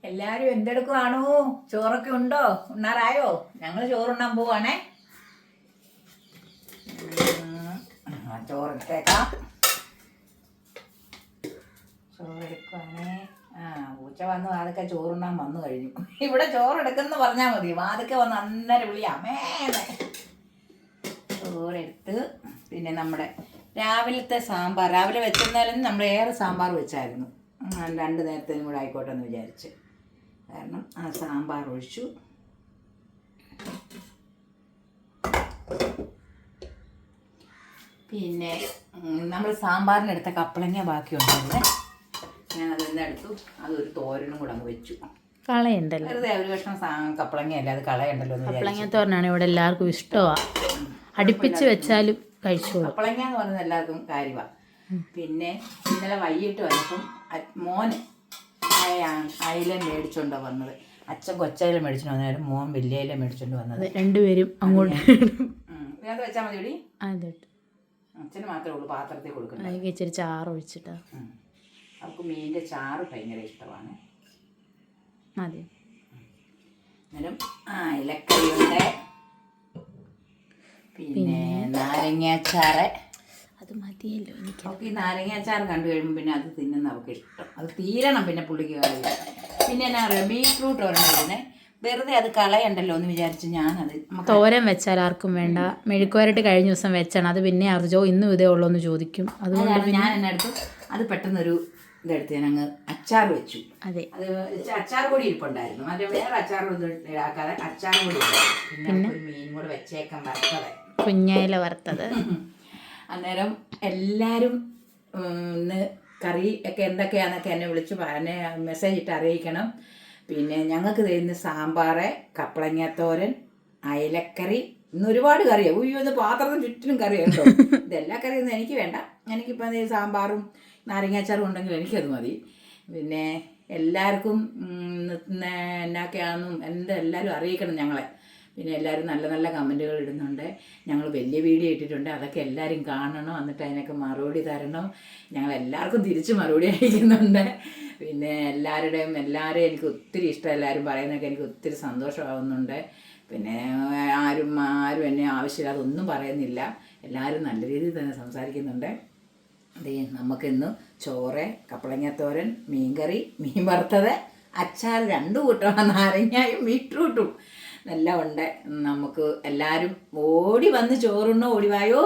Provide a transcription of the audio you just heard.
എല്ലാരും എന്തെടുക്കുവാണോ? ചോറൊക്കെ ഉണ്ടോ? ഉണ്ണാറായോ? ഞങ്ങൾ ചോറുണ്ണാൻ പോവാണേ. ചോറെടുത്തേക്കാം. ചോറെടുക്കുവാണേ. പൂച്ച വന്നു അതൊക്കെ ചോറുണ്ണാൻ വന്നു കഴിഞ്ഞു. ഇവിടെ ചോറെടുക്കെന്ന് പറഞ്ഞാൽ മതി, അതൊക്കെ വന്ന് അന്നേരം വിളിയാമേന്ന്. ചോറെടുത്ത് പിന്നെ നമ്മുടെ രാവിലത്തെ സാമ്പാർ രാവിലെ വെച്ചെന്നാലും നമ്മൾ ഏറെ സാമ്പാർ വെച്ചായിരുന്നു. 2 നേരത്തേനും കൂടെ ആയിക്കോട്ടെ എന്ന് വിചാരിച്ച്, കാരണം ആ സാമ്പാർ ഒഴിച്ചു. പിന്നെ നമ്മൾ സാമ്പാറിനെടുത്ത കപ്പളങ്ങ ബാക്കിയുണ്ടായിരുന്നേ, ഞാൻ അതെല്ലാം എടുത്തു. അതൊരു തോരനും കൂടെ അങ്ങ് വെച്ചു. കളയുണ്ടല്ലോ, വെറുതെ ഒരു കഷ്ണം കപ്പളങ്ങയല്ല, അത് കളയണ്ടല്ലോ. കപ്പളങ്ങ തോരനാണ് ഇവിടെ എല്ലാവർക്കും ഇഷ്ടമാണ്. അടുപ്പിച്ച് വെച്ചാലും കഴിച്ചോളൂ. കപ്പളങ്ങ എന്ന് പറയുന്നത് എല്ലാവർക്കും കാര്യമാണ്. പിന്നെ ഇന്നലെ വൈകിട്ട് വന്നപ്പം മോന് അയില മേടിച്ചോണ്ടോ വന്നത്. അച്ഛൻ കൊച്ചയില മേടിച്ചോണ്ട് വന്നാലും മോൻ വലിയ ഇല മേടിച്ചോണ്ട് വന്നത്. രണ്ടുപേരും അങ്ങോട്ട് ഇതിനകത്ത് വെച്ചാൽ മതി ഇവിടെ. അതെട്ട് അച്ഛന് മാത്രമേ ഉള്ളൂ പാത്രത്തിൽ കൊടുക്കുന്നത്. അതിലേക്ക് ഇച്ചിരി ചാറ് ഒഴിച്ചിട്ടാ. അവർക്ക് മീനിൻ്റെ ചാറ് ഭയങ്കര ഇഷ്ടമാണ്. അതെ, അന്നേരം ഇലക്കറിയുണ്ട്, പിന്നെ നാരങ്ങാച്ചാറ്. അത് മതിയല്ലോ എനിക്ക്. അവർക്ക് ഈ നാരങ്ങാച്ചാറ് കണ്ടു കഴിയുമ്പോൾ പിന്നെ അത് തിന്നുന്ന അവർക്ക് ഇഷ്ടം. അത് തീരണം പിന്നെ പുള്ളിക്ക് കാര്യമില്ല. പിന്നെ എന്നാ പറയുക, ബീറ്റ്റൂട്ട് ഒരെണ്ണം ഇരുന്നേ, വെറുതെ അത് കളയണ്ടല്ലോ എന്ന് വിചാരിച്ച് ഞാനത് തോരൻ വെച്ചാൽ ആർക്കും വേണ്ട. മെഴുക്കുവരട്ട് കഴിഞ്ഞ ദിവസം വെച്ചാണ്, അത് പിന്നെ അർജോ ഇന്നും ഇതേ ഉള്ളൂ എന്ന് ചോദിക്കും. അതുകൊണ്ട് ഞാൻ എന്നെ എടുത്തു അത് പെട്ടെന്നൊരു ഇതെടുത്ത് ഞാൻ അങ്ങ് അച്ചാർ വെച്ചു. അതെ, അത് അച്ചാർ പൊടി ഇരിപ്പുണ്ടായിരുന്നു, മറ്റേ വേറെ അച്ചാർ ഇതാക്കാതെ അച്ചാർ പൊടി പിന്നെ ഒരു മീൻ കൂടെ വെച്ചേക്കാൻ വറുത്തത്, കുഞ്ഞയില വറുത്തത്. അന്നേരം എല്ലാവരും ഇന്ന് കറി ഒക്കെ എന്തൊക്കെയാണെന്നൊക്കെ എന്നെ വിളിച്ച് എന്നെ മെസ്സേജ് ഇട്ട് അറിയിക്കണം. പിന്നെ ഞങ്ങൾക്ക് തരുന്ന സാമ്പാർ, കപ്പളങ്ങത്തോരൻ, അയലക്കറി, ഇന്ന് ഒരുപാട് കറിയാണ്. ഉയ്യോ, ഇത് പാത്രത്തിന് ചുറ്റിനും കറിയുണ്ടോ. ഇതെല്ലാ കറിയൊന്നും എനിക്ക് വേണ്ട. എനിക്കിപ്പോൾ സാമ്പാറും നാരങ്ങാച്ചാറും ഉണ്ടെങ്കിൽ എനിക്കത് മതി. പിന്നെ എല്ലാവർക്കും എന്നൊക്കെയാണെന്നും എല്ലാവരും അറിയിക്കണം ഞങ്ങളെ. പിന്നെ എല്ലാവരും നല്ല നല്ല കമൻറ്റുകൾ ഇടുന്നുണ്ട്. ഞങ്ങൾ വലിയ വീഡിയോ ഇട്ടിട്ടുണ്ട്, അതൊക്കെ എല്ലാവരും കാണണം, എന്നിട്ട് അതിനൊക്കെ മറുപടി തരണം. ഞങ്ങളെല്ലാവർക്കും തിരിച്ച് മറുപടി അയക്കുന്നുണ്ട്. പിന്നെ എല്ലാവരെയും എനിക്ക് ഒത്തിരി ഇഷ്ടം. എല്ലാവരും പറയുന്നതൊക്കെ എനിക്ക് ഒത്തിരി സന്തോഷമാകുന്നുണ്ട്. പിന്നെ ആരും എന്നെ ആവശ്യമില്ലാതെ ഒന്നും പറയുന്നില്ല. എല്ലാവരും നല്ല രീതിയിൽ തന്നെ സംസാരിക്കുന്നുണ്ട്. അതേ, നമുക്കിന്ന് ചോറ്, കപ്പളങ്ങത്തോരൻ, മീൻകറി, മീൻ വറുത്തത്, അച്ചാർ 2 കൂട്ടം, നാരങ്ങയും ബീറ്റ്റൂട്ടും എല്ലാം ഉണ്ട്. നമുക്ക് എല്ലാവരും ഓടി വന്ന് ചോറുണ്ണോ, ഓടിവായോ.